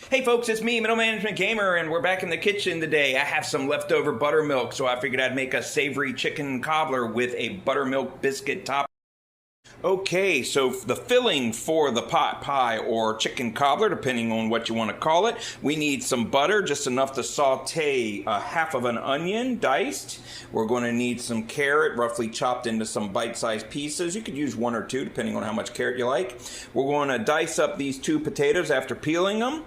Hey folks, it's me, Middle Management Gamer, and we're back in the kitchen today. I have some leftover buttermilk, so I figured I'd make a savory chicken cobbler with a buttermilk biscuit top. Okay, so the filling for the pot pie or chicken cobbler, depending on what you want to call it, we need some butter, just enough to saute half of an onion diced. We're going to need some carrot, roughly chopped into some bite-sized pieces. You could use one or two, depending on how much carrot you like. We're going to dice up these 2 potatoes after peeling them.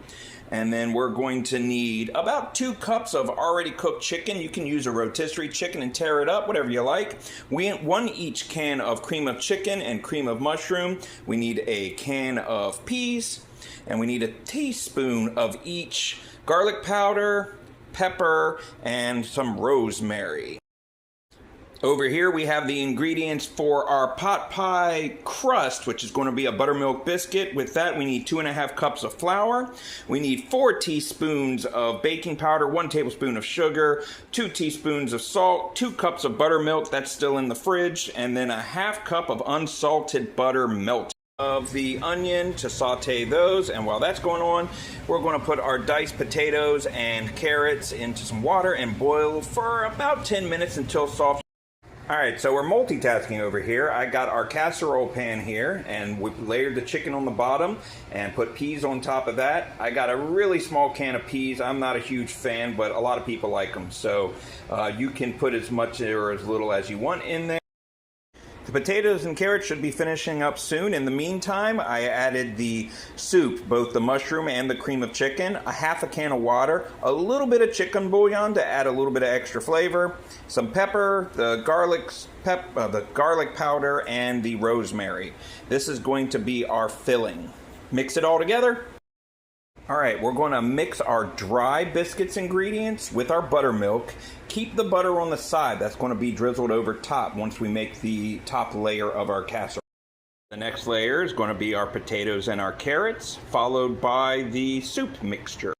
And then we're going to need about 2 cups of already cooked chicken. You can use a rotisserie chicken and tear it up, whatever you like. We want 1 each can of cream of chicken and cream of mushroom. We need a can of peas, and we need a teaspoon of each garlic powder, pepper, and some rosemary. Over here we have the ingredients for our pot pie crust, which is going to be a buttermilk biscuit. With that, we need 2½ cups of flour. We need 4 teaspoons of baking powder, 1 tablespoon of sugar, 2 teaspoons of salt, 2 cups of buttermilk, that's still in the fridge, and then a ½ cup of unsalted butter melted. Of the onion to saute those, and while that's going on, we're going to put our diced potatoes and carrots into some water and boil for about 10 minutes until soft. Alright, so we're multitasking over here. I got our casserole pan here, and we layered the chicken on the bottom and put peas on top of that. I got a really small can of peas. I'm not a huge fan, but a lot of people like them, so you can put as much or as little as you want in there. The potatoes and carrots should be finishing up soon. In the meantime, I added the soup, both the mushroom and the cream of chicken, a ½ can of water, a little bit of chicken bouillon to add a little bit of extra flavor, some pepper, the garlic powder, and the rosemary. This is going to be our filling. Mix it all together. Alright, we're going to mix our dry biscuits ingredients with our buttermilk. Keep the butter on the side. That's going to be drizzled over top once we make the top layer of our casserole. The next layer is going to be our potatoes and our carrots, followed by the soup mixture.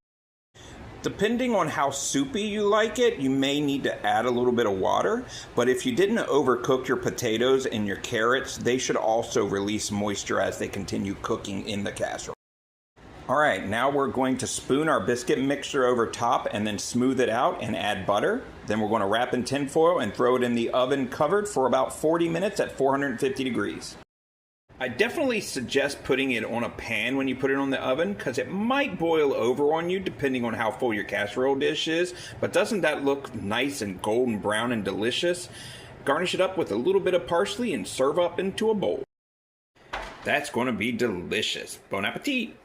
Depending on how soupy you like it, you may need to add a little bit of water, but if you didn't overcook your potatoes and your carrots, they should also release moisture as they continue cooking in the casserole. Alright, now we're going to spoon our biscuit mixture over top and then smooth it out and add butter. Then we're going to wrap in tin foil and throw it in the oven covered for about 40 minutes at 450 degrees. I definitely suggest putting it on a pan when you put it on the oven, because it might boil over on you depending on how full your casserole dish is. But doesn't that look nice and golden brown and delicious? Garnish it up with a little bit of parsley and serve up into a bowl. That's going to be delicious. Bon appetit!